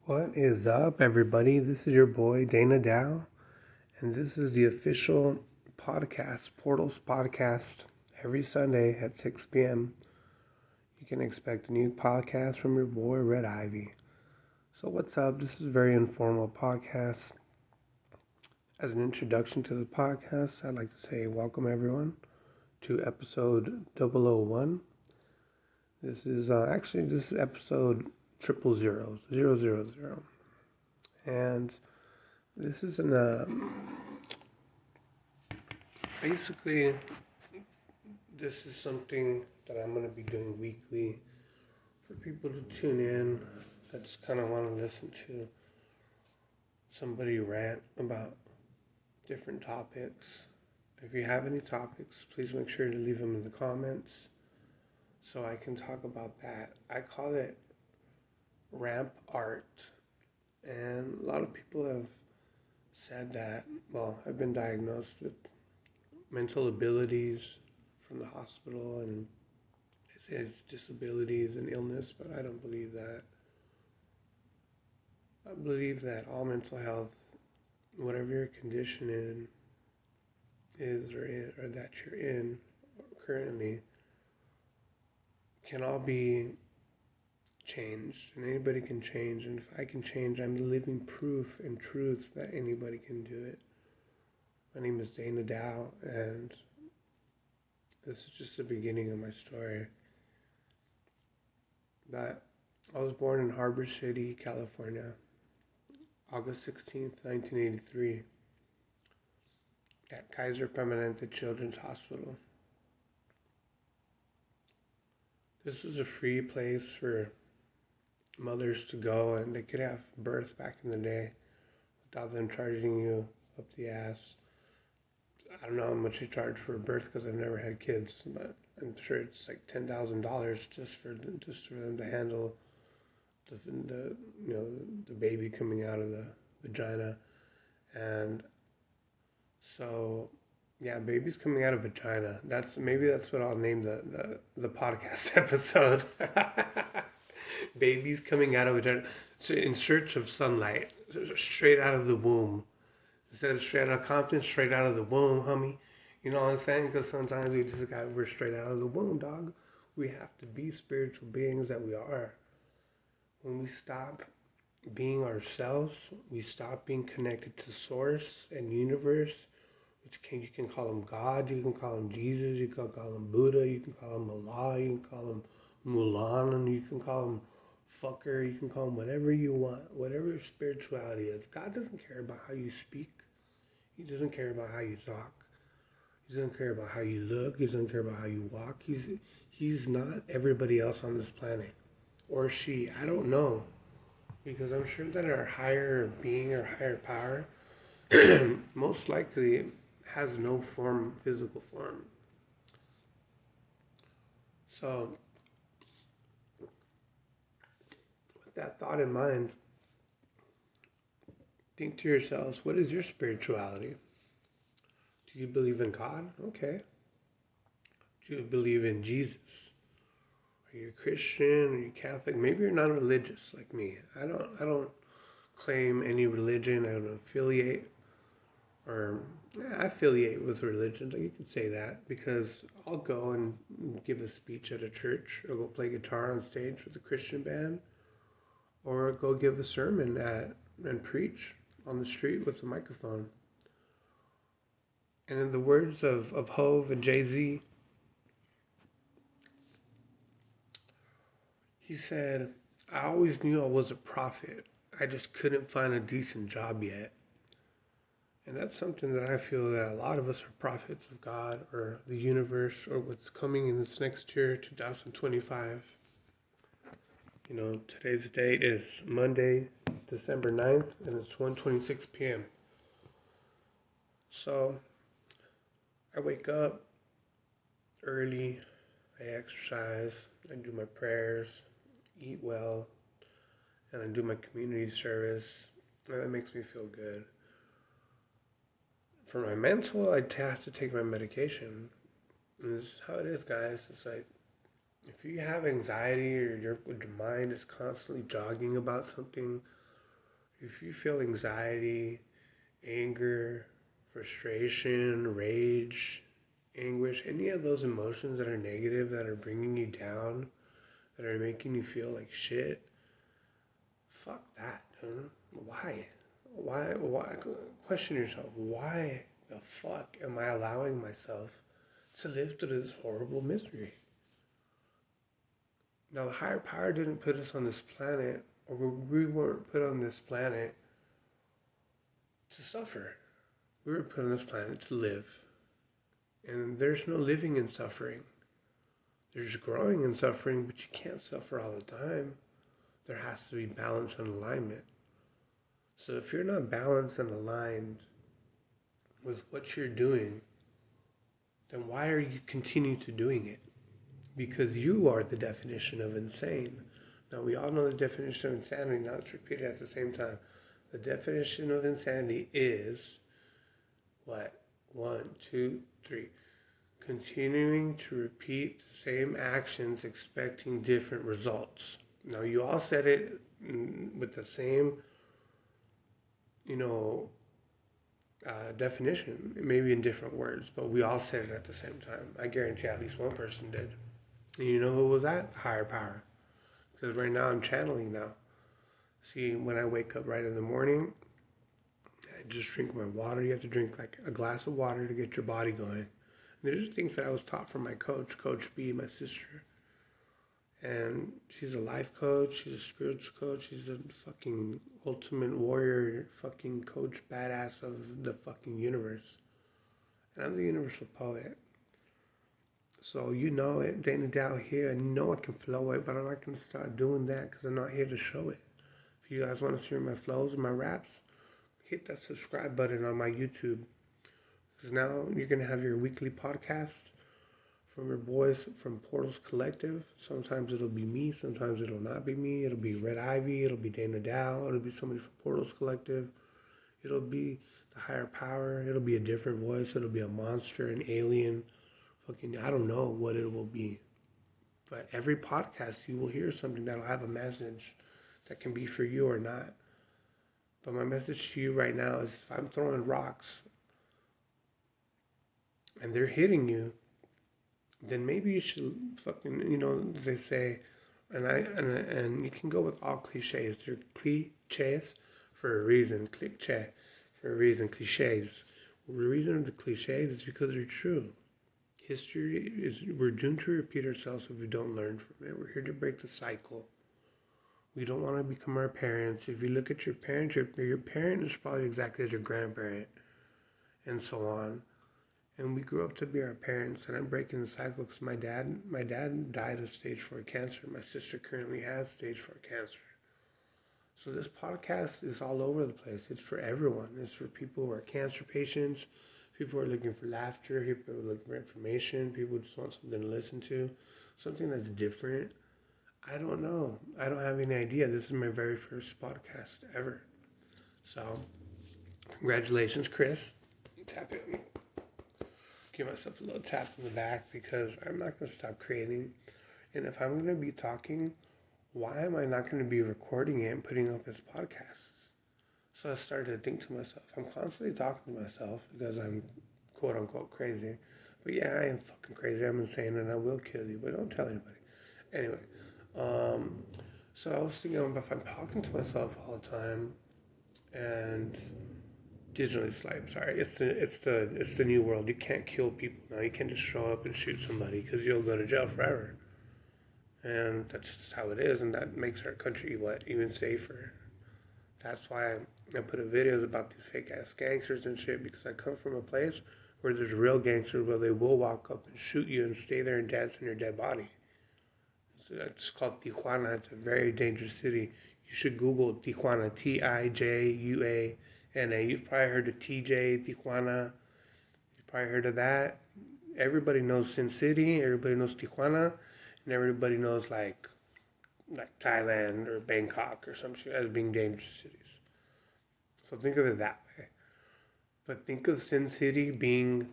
What is up, everybody? This is your boy Dana Dow, and this is the official podcast, Portouls Podcast. Every Sunday at 6 p.m., you can expect a new podcast from your boy Red Ivy. So, what's up? This is a very informal podcast. As an introduction to the podcast, I'd like to say welcome everyone to episode 001. This is episode 000, and this is basically, this is something that I'm going to be doing weekly for people to tune in that just kind of want to listen to somebody rant about different topics. If you have any topics, please make sure to leave them in the comments so I can talk about that. I call it ramp art, and a lot of people have said that, well, I've been diagnosed with mental abilities from the hospital, and it says disabilities and illness, but I don't believe that. I believe that all mental health, whatever your condition is or that you're in currently, can all be changed, and anybody can change. And if I can change, I'm the living proof and truth that anybody can do it. My name is Dana Dow, and this is just the beginning of my story. That I was born in Harbor City, California, August 16th, 1983, at Kaiser Permanente Children's Hospital. This was a free place for mothers to go, and they could have birth back in the day without them charging you up the ass. I don't know how much they charge for a birth because I've never had kids, but I'm sure it's like $10,000 just for them to handle the baby coming out of the vagina. And so, yeah, babies coming out of vagina. That's what I'll name the podcast episode. Babies coming out of vagina. So in search of sunlight, straight out of the womb. Instead of straight out of Compton, straight out of the womb, homie. You know what I'm saying? Because sometimes we're straight out of the womb, dog. We have to be spiritual beings that we are. When we stop being ourselves, we stop being connected to source and universe, you can call him God, you can call him Jesus, you can call him Buddha, you can call him Allah, you can call him Mulan, and you can call him fucker, you can call him whatever you want, whatever your spirituality is. God doesn't care about how you speak. He doesn't care about how you talk. He doesn't care about how you look. He doesn't care about how you walk. He's not everybody else on this planet. Or she. I don't know. Because I'm sure that our higher being or higher power most likely has no physical form. So, with that thought in mind, think to yourselves, what is your spirituality? Do you believe in God? Okay. Do you believe in Jesus? Are you a Christian? Are you Catholic? Maybe you're not religious like me. I don't claim any religion. I don't affiliate or I affiliate with religions. You could say that because I'll go and give a speech at a church, or go play guitar on stage with a Christian band, or go give a sermon and preach on the street with a microphone. And in the words of Hove and Jay-Z, he said, I always knew I was a prophet. I just couldn't find a decent job yet. And that's something that I feel that a lot of us are prophets of God or the universe or what's coming in this next year, 2025. You know, today's date is Monday, December 9th, and it's 1:26 p.m. So I wake up early, I exercise, I do my prayers, eat well, and I do my community service, and that makes me feel good. For my mental, I have to take my medication. And this is how it is, guys. It's like, if you have anxiety or your mind is constantly jogging about something, if you feel anxiety, anger, frustration, rage, anguish, any of those emotions that are negative, that are bringing you down, that are making you feel like shit, fuck that, dude. Why? Why? Question yourself. Why the fuck am I allowing myself to live through this horrible misery? Now, the higher power didn't put us on this planet, or we weren't put on this planet to suffer. We were put on this planet to live. And there's no living in suffering. There's growing in suffering, but you can't suffer all the time. There has to be balance and alignment. So if you're not balanced and aligned with what you're doing, then why are you continue to doing it? Because you are the definition of insane. Now we all know the definition of insanity. Now let's repeat it at the same time. The definition of insanity is what? 1, 2, 3. Continuing to repeat the same actions expecting different results. Now you all said it with the same, definition, maybe in different words, but we all said it at the same time. I guarantee at least one person did. And you know who was that? The higher power. Because right now I'm channeling now. See, when I wake up right in the morning, I just drink my water. You have to drink like a glass of water to get your body going. And these are things that I was taught from my coach, Coach B, my sister. And she's a life coach, she's a spiritual coach, she's a fucking ultimate warrior, fucking coach badass of the fucking universe. And I'm the universal poet. So you know it, Dana Dow here, I know I can flow it, but I'm not going to start doing that because I'm not here to show it. If you guys want to see my flows and my raps, hit that subscribe button on my YouTube. Because now you're going to have your weekly podcast from your boys from Portouls Collective. Sometimes it'll be me, sometimes it'll not be me. It'll be Red Ivy, it'll be Dana Dow, it'll be somebody from Portouls Collective. It'll be the higher power, it'll be a different voice, it'll be a monster, an alien, fucking, I don't know what it will be. But every podcast you will hear something that'll have a message that can be for you or not. But my message to you right now is if I'm throwing rocks and they're hitting you, then maybe you should fucking, they say, and you can go with all cliches. They're cliches for a reason. Cliché for a reason. Cliches. Well, the reason of the cliches is because they're true. History is, we're doomed to repeat ourselves if we don't learn from it. We're here to break the cycle. We don't want to become our parents. If you look at your parents, your parent is probably exactly as your grandparent, and so on. And we grew up to be our parents, and I'm breaking the cycle because my dad died of stage 4 cancer. My sister currently has stage 4 cancer. So this podcast is all over the place. It's for everyone. It's for people who are cancer patients, people who are looking for laughter, people who are looking for information, people who just want something to listen to, something that's different. I don't know. I don't have any idea. This is my very first podcast ever. So, congratulations, Chris. Tap it. Give myself a little tap in the back because I'm not going to stop creating. And if I'm going to be talking, why am I not going to be recording it and putting up as podcasts? So I started to think to myself, I'm constantly talking to myself because I'm quote unquote crazy. But yeah, I am fucking crazy. I'm insane and I will kill you, but don't tell anybody. Anyway, so I was thinking if I'm talking to myself all the time and digitally slight. Sorry, it's the new world. You can't kill people now. You can't just show up and shoot somebody because you'll go to jail forever. And that's just how it is, and that makes our country even safer. That's why I put up videos about these fake ass gangsters and shit because I come from a place where there's real gangsters where they will walk up and shoot you and stay there and dance on your dead body. So it's called Tijuana. It's a very dangerous city. You should Google Tijuana, Tijuana. You've probably heard of TJ, Tijuana. You've probably heard of that. Everybody knows Sin City. Everybody knows Tijuana. And everybody knows like Thailand or Bangkok or some shit as being dangerous cities. So think of it that way. But think of Sin City being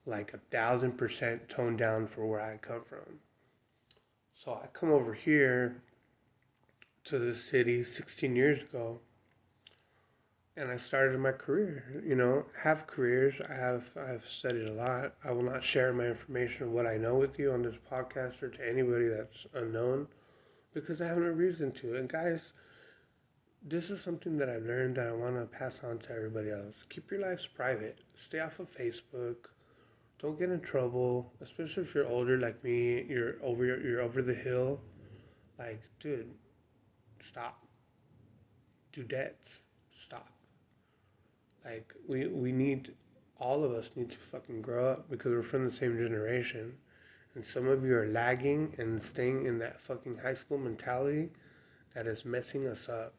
like 1,000% toned down for where I come from. So I come over here to this city 16 years ago. and I started my career. Have careers. I've studied a lot. I will not share my information of what I know with you on this podcast or to anybody that's unknown because I have no reason to. And guys, this is something that I've learned that I want to pass on to everybody else. Keep your lives private. Stay off of Facebook. Don't get in trouble, especially if you're older like me. You're over the hill. Like, dude, stop. Dudettes, stop. Like, we need, all of us need to fucking grow up because we're from the same generation. And some of you are lagging and staying in that fucking high school mentality that is messing us up.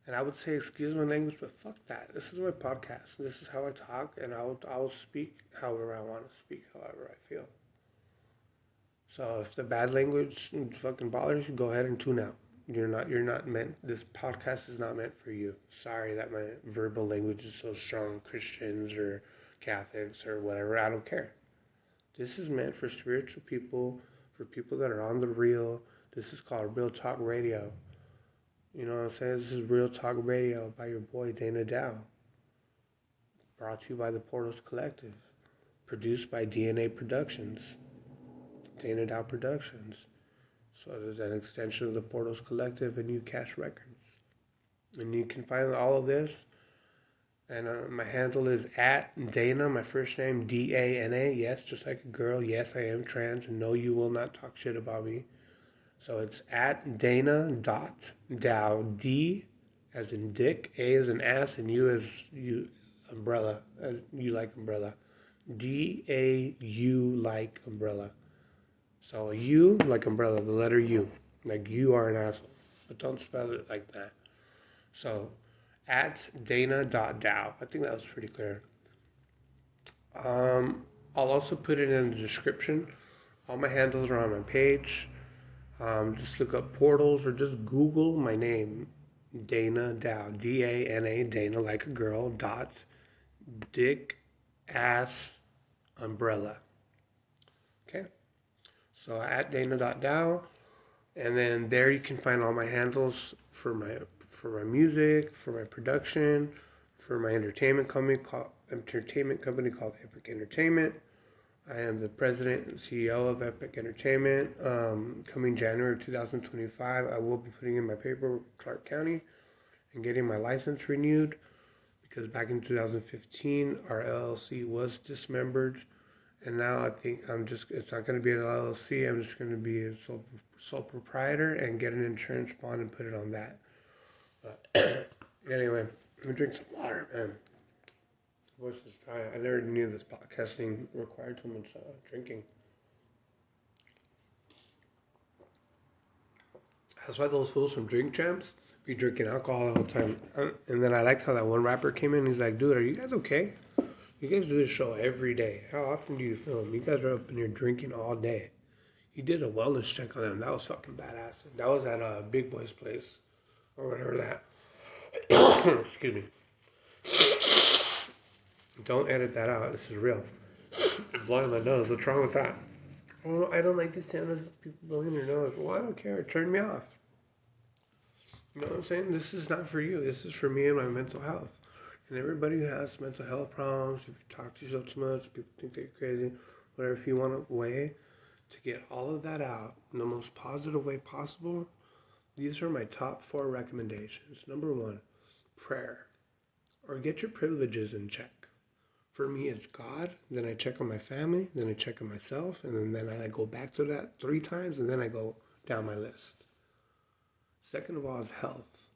And I would say, excuse my language, but fuck that. This is my podcast. This is how I talk, and I'll speak however I want to speak, however I feel. So if the bad language fucking bothers you, go ahead and tune out. You're not meant. This podcast is not meant for you. Sorry that my verbal language is so strong. Christians or Catholics or whatever, I don't care. This is meant for spiritual people, for people that are on the real. This is called Real Talk Radio. You know what I'm saying? This is Real Talk Radio by your boy Dana Dow. Brought to you by the Portouls Collective. Produced by DNA Productions. Dana Dow Productions. So there's an extension of the Portouls Collective and New Cash Records. And you can find all of this. And my handle is at Dana, my first name, Dana. Yes, just like a girl. Yes, I am trans. And no, you will not talk shit about me. So it's at Dana.Dow. D as in dick, A as in ass, and U as you umbrella. As you like umbrella. DAU like umbrella. So U like umbrella, the letter U. Like you are an asshole. But don't spell it like that. So at Dana.Dow. I think that was pretty clear. I'll also put it in the description. All my handles are on my page. Just look up Portals or just Google my name, Dana Dow, Dana, Dana like a girl, dot, dick, ass, umbrella. Okay, so at Dana.Dow, and then there you can find all my handles for my music, for my production, for my entertainment company called Epic Entertainment. I am the president and CEO of Epic Entertainment. Coming January 2025, I will be putting in my paperwork with Clark County and getting my license renewed because back in 2015, our LLC was dismembered. And now I think it's not going to be an LLC. I'm just going to be a sole proprietor and get an insurance bond and put it on that. Anyway, let me drink some water, man. Voice is dry. I never knew this podcasting required too much drinking. That's why those fools from Drink Champs be drinking alcohol all the time. And then I liked how that one rapper came in. He's like, dude, are you guys okay? You guys do this show every day. How often do you film? You guys are up in here drinking all day. He did a wellness check on them. That was fucking badass. That was at Big Boy's place. Or whatever that. Excuse me. Don't edit that out. This is real. I'm blowing my nose. What's wrong with that? Oh, I don't like the sound of people blowing their nose. Well, I don't care. Turn me off. You know what I'm saying? This is not for you. This is for me and my mental health. And everybody who has mental health problems, if you talk to yourself too much, people think that you're crazy, whatever, if you want a way to get all of that out in the most positive way possible, these are my top 4 recommendations. Number 1, prayer. Or get your privileges in check. For me, it's God, then I check on my family, then I check on myself, and then I go back to that 3 times, and then I go down my list. Second of all is health.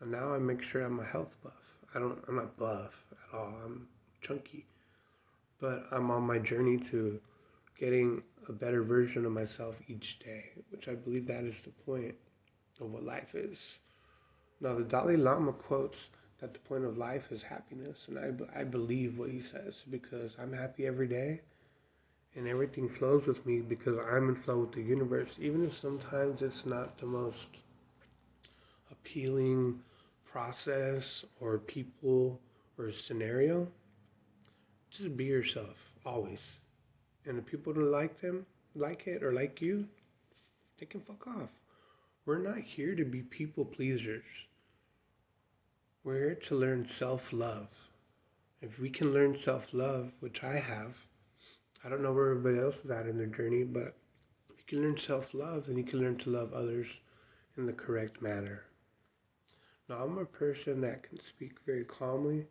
And now I make sure I'm a health buff. I'm not buff at all. I'm chunky. But I'm on my journey to getting a better version of myself each day, which I believe that is the point of what life is. Now, the Dalai Lama quotes that the point of life is happiness, and I believe what he says because I'm happy every day, and everything flows with me because I'm in flow with the universe, even if sometimes it's not the most appealing process or people or scenario. Just be yourself, always. And if people don't like it or like you, they can fuck off. We're not here to be people pleasers. We're here to learn self-love. If we can learn self-love, which I have, I don't know where everybody else is at in their journey, but if you can learn self-love, then you can learn to love others in the correct manner. Now, I'm a person that can speak very calmly,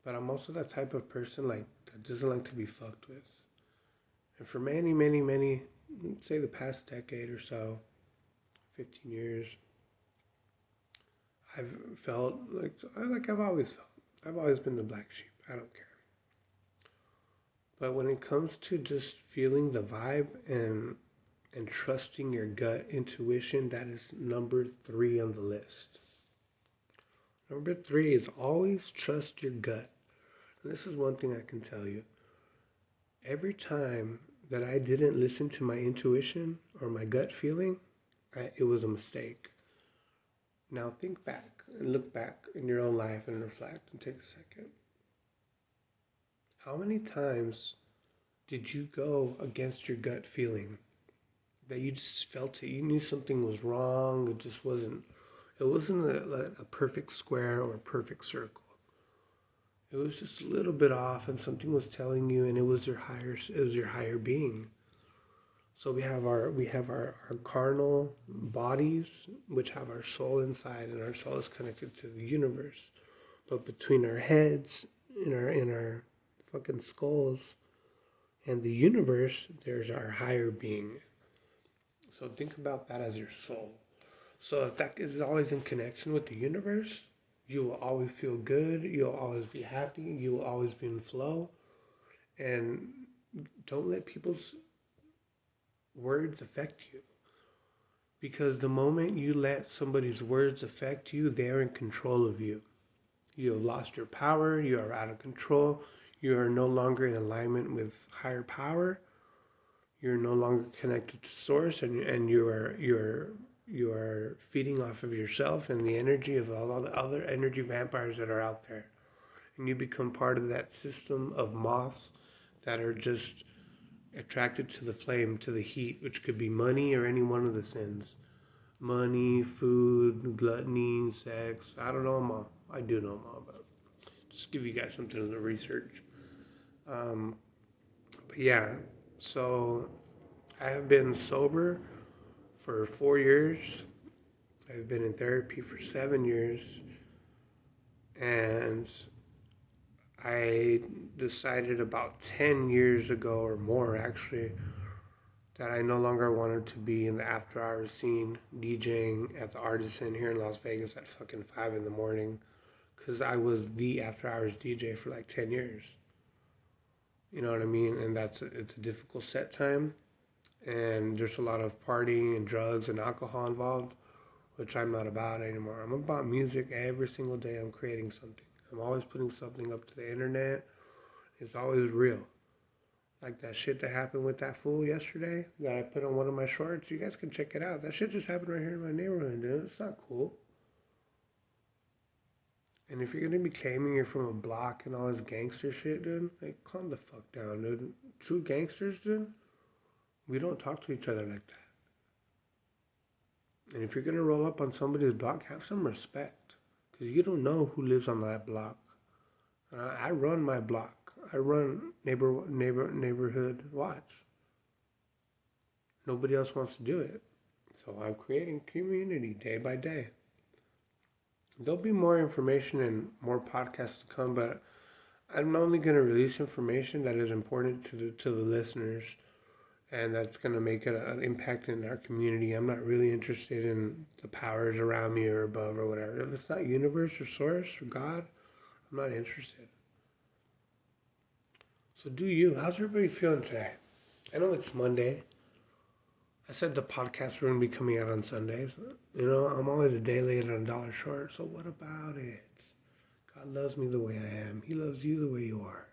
but I'm also that type of person that doesn't like to be fucked with. And for many, let's say the past decade or so, 15 years, I've felt like I've always felt. I've always been the black sheep. I don't care. But when it comes to just feeling the vibe and trusting your gut intuition, that is number 3 on the list. Number 3 is always trust your gut. And this is one thing I can tell you. Every time that I didn't listen to my intuition or my gut feeling, it was a mistake. Now think back and look back in your own life and reflect and take a second. How many times did you go against your gut feeling? That you just felt it, you knew something was wrong, it wasn't a perfect square or a perfect circle. It was just a little bit off and something was telling you, and it was your higher being. So we have our carnal bodies, which have our soul inside, and our soul is connected to the universe. But between our heads, in our fucking skulls, and the universe, there's our higher being. So think about that as your soul. So if that is always in connection with the universe, you will always feel good, you'll always be happy, you will always be in flow. And don't let people's words affect you. Because the moment you let somebody's words affect you, they're in control of you. You have lost your power, you are out of control, you are no longer in alignment with higher power, you're no longer connected to source, and you are feeding off of yourself and the energy of all the other energy vampires that are out there. And you become part of that system of moths that are just attracted to the flame, to the heat, which could be money or any one of the sins. Money, food, gluttony, sex. I don't know them all. I do know them all, but just give you guys something to research. But yeah, so I have been sober for 4 years. I've been in therapy for 7 years. And I decided about 10 years ago or more actually that I no longer wanted to be in the after hours scene DJing at the Artisan here in Las Vegas at fucking 5 in the morning, because I was the after hours DJ for like 10 years. You know what I mean? And it's a difficult set time, and there's a lot of partying and drugs and alcohol involved, which I'm not about anymore. I'm about music. Every single day I'm creating something. I'm always putting something up to the internet. It's always real. Like that shit that happened with that fool yesterday that I put on one of my shorts. You guys can check it out. That shit just happened right here in my neighborhood, dude. It's not cool. And if you're gonna be claiming you're from a block and all this gangster shit, dude, like calm the fuck down, dude. True gangsters, dude, we don't talk to each other like that. And if you're gonna roll up on somebody's block, have some respect, because you don't know who lives on that block. I run my block. I run neighborhood watch. Nobody else wants to do it. So I'm creating community day by day. There'll be more information and more podcasts to come, but I'm only going to release information that is important to the listeners and that's going to make an impact in our community. I'm not really interested in the powers around me or above or whatever. If it's not universe or source or God, I'm not interested. So do you. How's everybody feeling today? I know it's Monday. I said the podcast were going to be coming out on Sundays. You know, I'm always a day late and a dollar short, so what about it? God loves me the way I am. He loves you the way you are.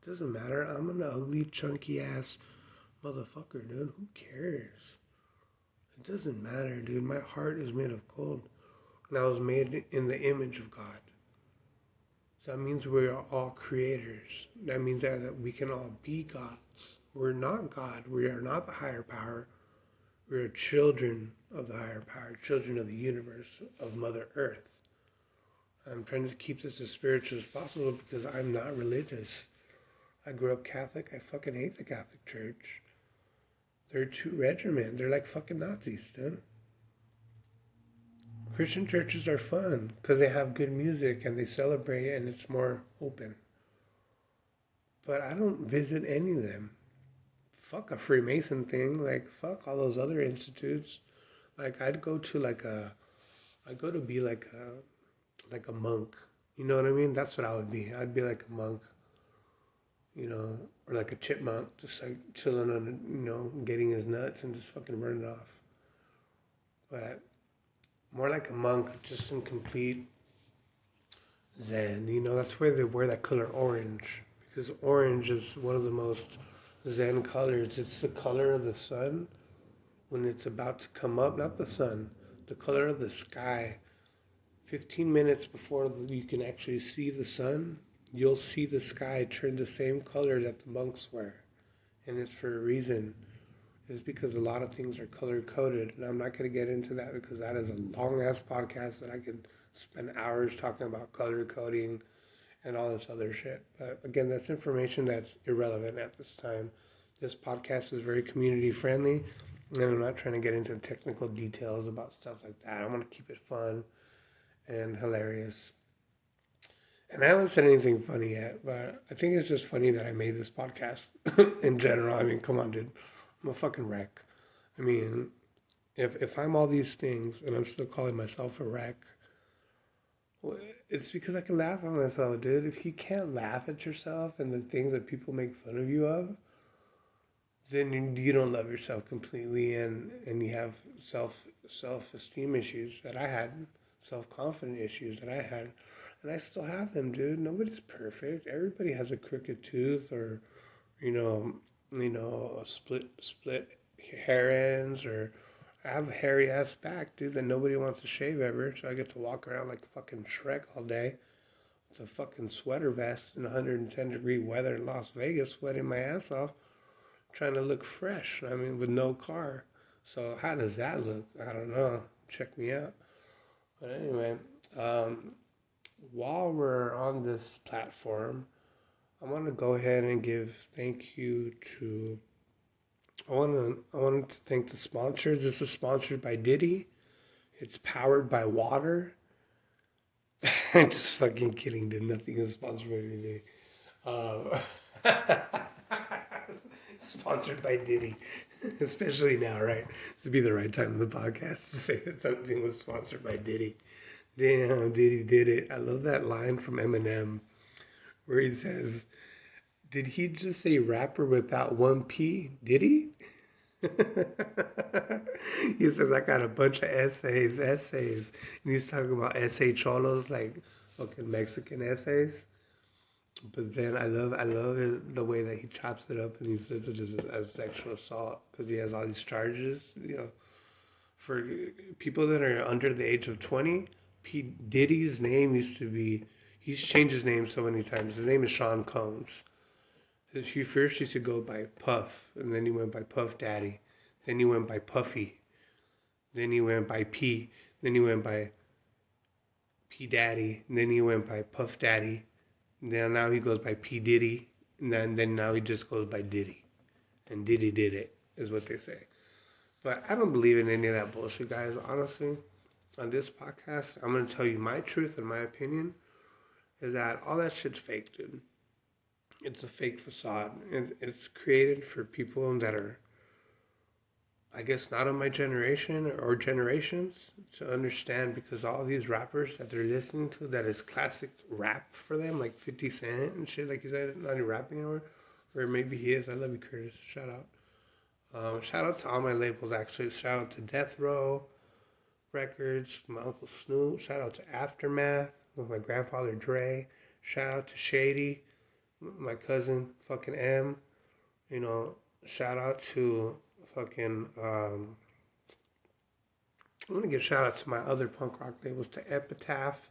It doesn't matter. I'm an ugly, chunky ass motherfucker, dude. Who cares? It doesn't matter, dude. My heart is made of gold. And I was made in the image of God. So that means we are all creators. That means that we can all be gods. We're not God. We are not the higher power. We are children of the higher power, children of the universe, of Mother Earth. I'm trying to keep this as spiritual as possible because I'm not religious. I grew up Catholic. I fucking hate the Catholic Church. They're too regiment. They're like fucking Nazis, dude. Christian churches are fun because they have good music and they celebrate and it's more open. But I don't visit any of them. Fuck a Freemason thing. Like, fuck all those other institutes. Like, I'd go to be like a monk. You know what I mean? That's what I would be. I'd be like a monk, or like a chipmunk, just like chilling on, getting his nuts and just fucking running off. But more like a monk, just in complete Zen. That's why they wear that color orange, because orange is one of the most Zen colors. It's the color of the sun when it's about to come up, not the sun, the color of the sky. 15 minutes before you can actually see the sun, you'll see the sky turn the same color that the monks wear. And it's for a reason. It's because a lot of things are color coded. And I'm not going to get into that because that is a long ass podcast that I could spend hours talking about color coding and all this other shit. But again, that's information that's irrelevant at this time. This podcast is very community friendly, and I'm not trying to get into technical details about stuff like that. I want to keep it fun and hilarious. And I haven't said anything funny yet, but I think it's just funny that I made this podcast in general. I mean, come on, dude. I'm a fucking wreck. I mean, if I'm all these things and I'm still calling myself a wreck, well, it's because I can laugh at myself, dude. If you can't laugh at yourself and the things that people make fun of you of, then you don't love yourself completely, and you have self-esteem issues that I had, self-confidence issues that I had, and I still have them, dude. Nobody's perfect. Everybody has a crooked tooth, or a split hair ends, or I have a hairy ass back, dude, that nobody wants to shave ever, so I get to walk around like fucking Shrek all day with a fucking sweater vest in 110-degree weather in Las Vegas, sweating my ass off, trying to look fresh. I mean, with no car. So how does that look? I don't know. Check me out. But anyway, while we're on this platform, I want to go ahead and give thank you to. I want to thank the sponsors. This is sponsored by Diddy. It's powered by water. I'm just fucking kidding, dude. Nothing is sponsored by Diddy. Uh, Sponsored by Diddy, especially now, right? This would be the right time in the podcast to say that something was sponsored by Diddy. Damn, Diddy did it. I love that line from Eminem where he says, "Did he just say rapper without one P? Did he?" He says, "I got a bunch of essays," and he's talking about essay cholos, like fucking Mexican essays. But then I love the way that he chops it up and he flips it as sexual assault because he has all these charges. For people that are under the age of 20, P Diddy's name used to be. He's changed his name so many times. His name is Sean Combs. He first used to go by Puff, and then he went by Puff Daddy. Then he went by Puffy. Then he went by P. Then he went by P Daddy. And then he went by Puff Daddy. Now he goes by P. Diddy, and then now he just goes by Diddy. And Diddy did it, is what they say. But I don't believe in any of that bullshit, guys. Honestly, on this podcast, I'm going to tell you my truth and my opinion is that all that shit's fake, dude. It's a fake facade. And it's created for people that are, I guess, not of my generation or generations to understand, because all these rappers that they're listening to that is classic rap for them, like 50 Cent and shit, like he said, not even rapping anymore. Or maybe he is. I love you, Curtis. Shout out. Shout out to all my labels, actually. Shout out to Death Row Records, my Uncle Snoop. Shout out to Aftermath with my grandfather Dre. Shout out to Shady, my cousin fucking M. Shout out to fucking I'm gonna give shout out to my other punk rock labels, to Epitaph,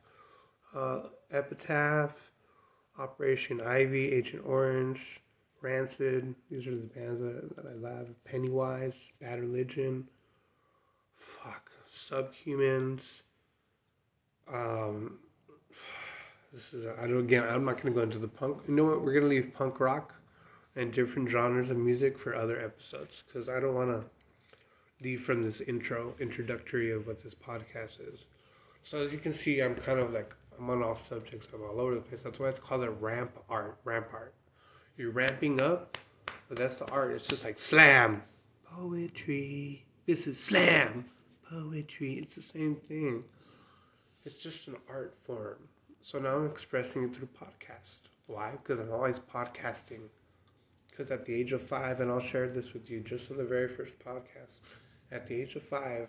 Operation Ivy, Agent Orange, Rancid. These are the bands that I love. Pennywise, Bad Religion, Subhumans, I'm not gonna go into the punk. You know what? We're gonna leave punk rock and different genres of music for other episodes because I don't want to leave from this introductory of what this podcast is. So as you can see, I'm on all subjects. I'm all over the place. That's why it's called a ramp art. Ramp art. You're ramping up, but that's the art. It's just like slam poetry. This is slam poetry. It's the same thing. It's just an art form. So now I'm expressing it through podcast. Why? Because I'm always podcasting. Because at the age of 5, and I'll share this with you just on the very first podcast, at the age of 5,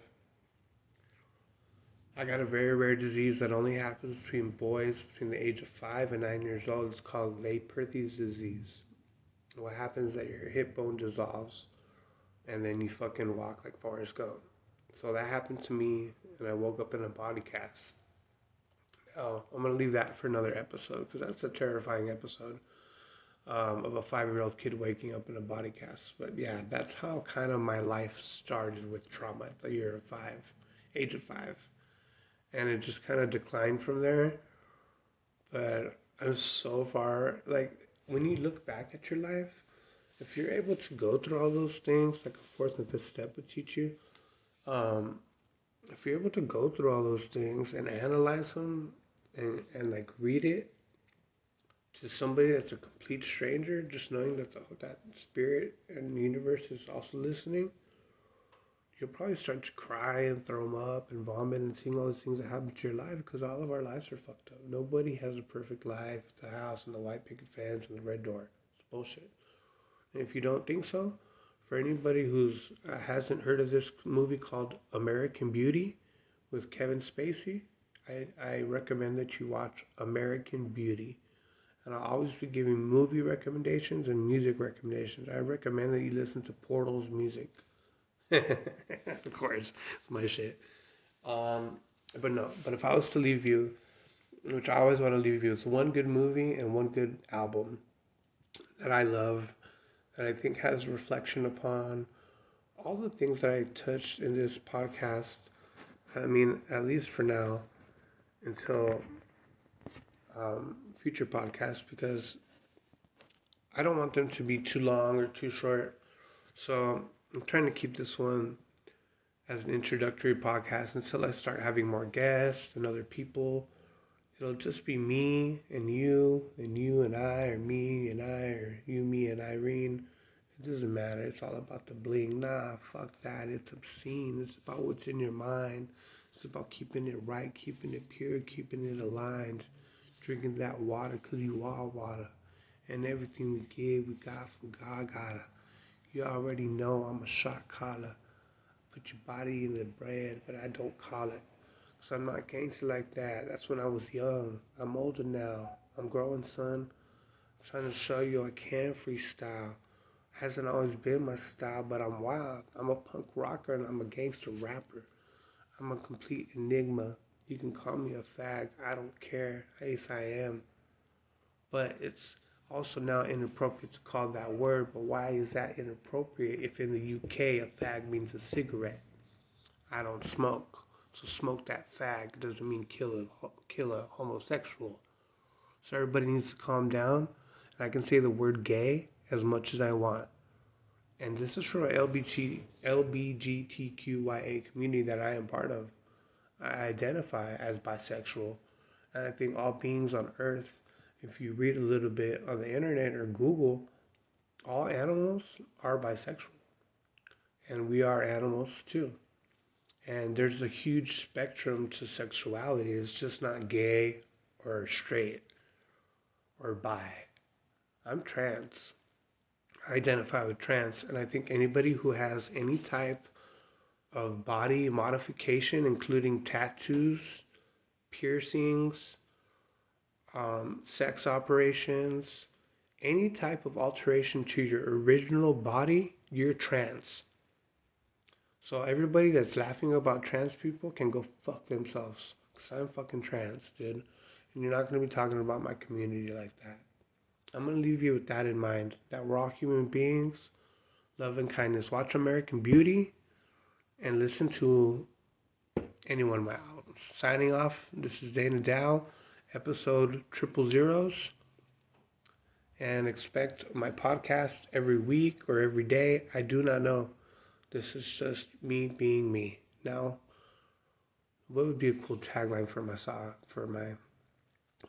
I got a very rare disease that only happens between boys between the age of 5 and 9 years old. It's called Leigh-Perthes disease. What happens is that your hip bone dissolves, and then you fucking walk like Forrest Gump. So that happened to me, and I woke up in a body cast. Now, I'm going to leave that for another episode, because that's a terrifying episode. Of a 5-year-old kid waking up in a body cast. But yeah, that's how kind of my life started with trauma at the age of 5. And it just kind of declined from there. But I'm so far, like, when you look back at your life, if you're able to go through all those things, like a 4th and 5th step would teach you, if you're able to go through all those things and analyze them and like read it, to somebody that's a complete stranger, just knowing that that spirit and universe is also listening, you'll probably start to cry and throw them up and vomit and seeing all the things that happen to your life because all of our lives are fucked up. Nobody has a perfect life, the house and the white picket fence and the red door. It's bullshit. And if you don't think so, for anybody who's hasn't heard of this movie called American Beauty with Kevin Spacey, I recommend that you watch American Beauty. And I'll always be giving movie recommendations and music recommendations. I recommend that you listen to Portouls music. Of course, it's my shit. But if I was to leave you, which I always want to leave you, with one good movie and one good album that I love, that I think has reflection upon all the things that I touched in this podcast. I mean, at least for now, until future podcasts, because I don't want them to be too long or too short. So I'm trying to keep this one as an introductory podcast until I start having more guests and other people. It'll just be me and you and I, or me and I, or you, me, and Irene. It doesn't matter. It's all about the bling. Nah, fuck that. It's obscene. It's about what's in your mind. It's about keeping it right, keeping it pure, keeping it aligned. Drinking that water because you are water. And everything we give, we got from God, gotta. You already know I'm a shot caller. Put your body in the bread, but I don't call it. Because I'm not gangster like that. That's when I was young. I'm older now. I'm growing, son. I'm trying to show you I can freestyle. Hasn't always been my style, but I'm wild. I'm a punk rocker and I'm a gangster rapper. I'm a complete enigma. You can call me a fag. I don't care. Yes, I am. But it's also now inappropriate to call that word. But why is that inappropriate if in the UK a fag means a cigarette? I don't smoke. So smoke that fag doesn't mean kill a homosexual. So everybody needs to calm down. And I can say the word gay as much as I want. And this is from an LBGTQIA community that I am part of. I identify as bisexual. And I think all beings on earth, if you read a little bit on the internet or Google, all animals are bisexual. And we are animals too. And there's a huge spectrum to sexuality. It's just not gay or straight or bi. I'm trans. I identify with trans. And I think anybody who has any type of body modification, including tattoos, piercings, sex operations, any type of alteration to your original body, you're trans. So everybody that's laughing about trans people can go fuck themselves. Because I'm fucking trans, dude. And you're not going to be talking about my community like that. I'm going to leave you with that in mind. That we're all human beings. Love and kindness. Watch American Beauty. And listen to any one of my albums. Signing off. This is Dana Dow. episode 000, and expect my podcast every week or every day. I do not know. This is just me being me. Now, what would be a cool tagline for my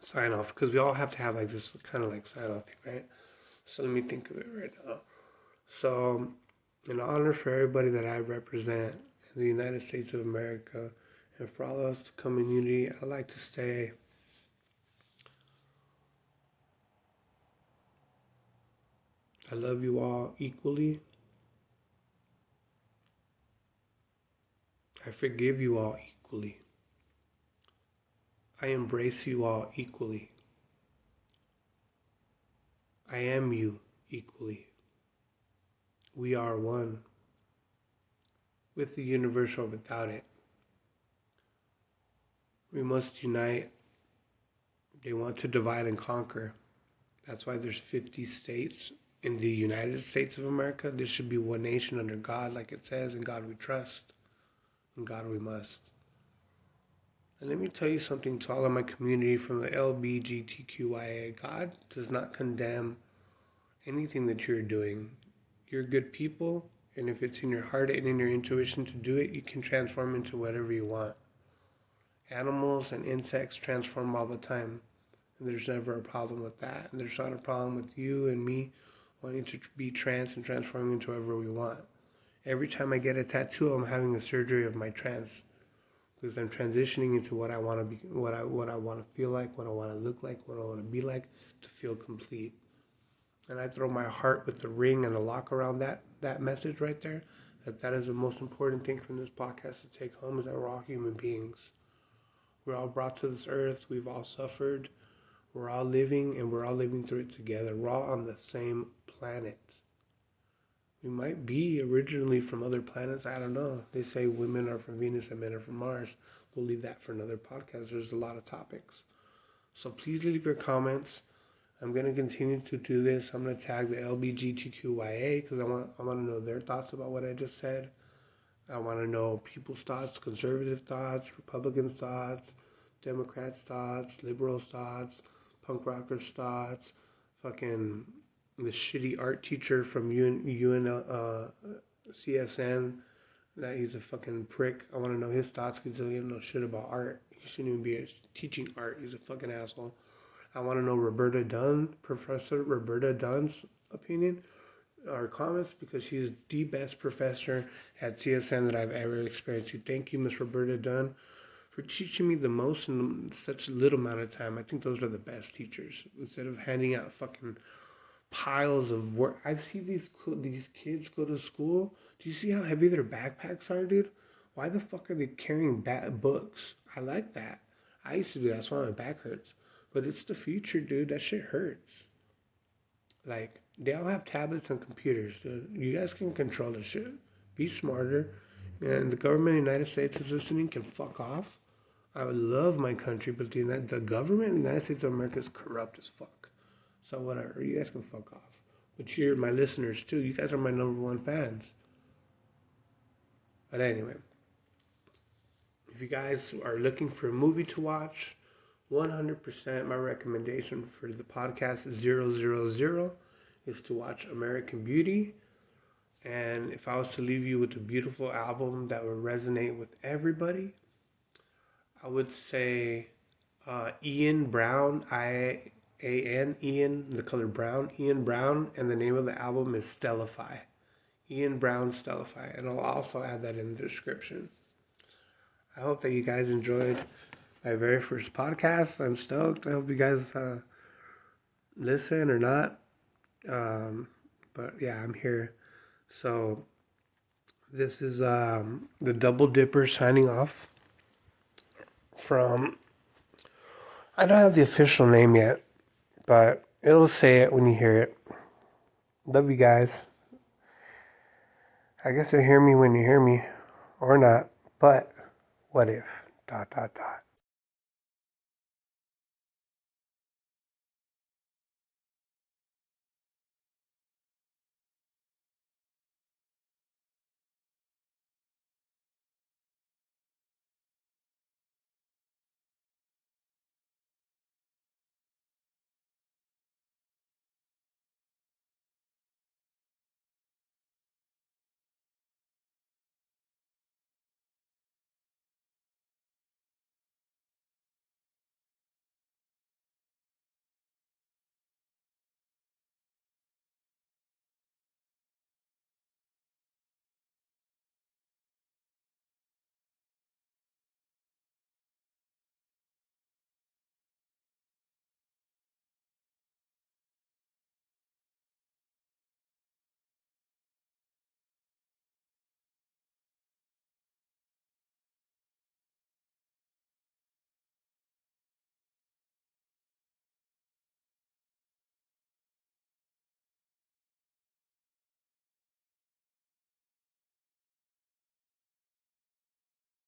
sign off? Because we all have to have like this kind of like sign off thing, right? So let me think of it right now. So, in honor for everybody that I represent in the United States of America, and for all of the community, I like to say, I love you all equally. I forgive you all equally. I embrace you all equally. I am you equally. We are one, with the universe or without it. We must unite. They want to divide and conquer. That's why there's 50 states in the United States of America. There should be one nation under God, like it says, in God we trust, in God we must. And let me tell you something to all of my community from the LBGTQIA. God does not condemn anything that you're doing. You're good people, and if it's in your heart and in your intuition to do it, you can transform into whatever you want. Animals and insects transform all the time, and there's never a problem with that. And there's not a problem with you and me wanting to be trans and transforming into whatever we want. Every time I get a tattoo, I'm having a surgery of my trans, because I'm transitioning into what I want to be, what I want to feel like, what I want to look like, what I want to be like, to feel complete. And I throw my heart with the ring and the lock around that message right there. That is the most important thing from this podcast to take home, is that we're all human beings. We're all brought to this earth. We've all suffered. We're all living, and we're all living through it together. We're all on the same planet. We might be originally from other planets. I don't know. They say women are from Venus and men are from Mars. We'll leave that for another podcast. There's a lot of topics. So please leave your comments. I'm going to continue to do this. I'm going to tag the LBGTQIA because I want to know their thoughts about what I just said. I want to know people's thoughts, conservative thoughts, Republicans' thoughts, Democrats' thoughts, liberals' thoughts, punk rockers' thoughts, fucking the shitty art teacher from CSN, that he's a fucking prick. I want to know his thoughts because he doesn't know shit about art. He shouldn't even be teaching art. He's a fucking asshole. I want to know Professor Roberta Dunn's opinion or comments, because she's the best professor at CSN that I've ever experienced. Thank you, Miss Roberta Dunn, for teaching me the most in such a little amount of time. I think those are the best teachers. Instead of handing out fucking piles of work. I see these kids go to school. Do you see how heavy their backpacks are, dude? Why the fuck are they carrying books? I like that. I used to do that. That's why my back hurts. But it's the future, dude. That shit hurts. Like, they all have tablets and computers, dude. You guys can control this shit. Be smarter. And the government of the United States is listening, can fuck off. I would love my country, but the government of the United States of America is corrupt as fuck. So whatever. You guys can fuck off. But you're my listeners, too. You guys are my #1 fans. But anyway, if you guys are looking for a movie to watch, 100% my recommendation for the podcast is 000 is to watch American Beauty. And if I was to leave you with a beautiful album that would resonate with everybody, I would say Ian Brown, Ian, the color brown, Ian Brown, and the name of the album is Stellify. Ian Brown Stellify, and I'll also add that in the description. I hope that you guys enjoyed my very first podcast. I'm stoked. I hope you guys listen or not. But yeah, I'm here. So this is the Double Dipper signing off from, I don't have the official name yet, but it'll say it when you hear it. Love you guys. I guess you'll hear me when you hear me, or not, but what if, ...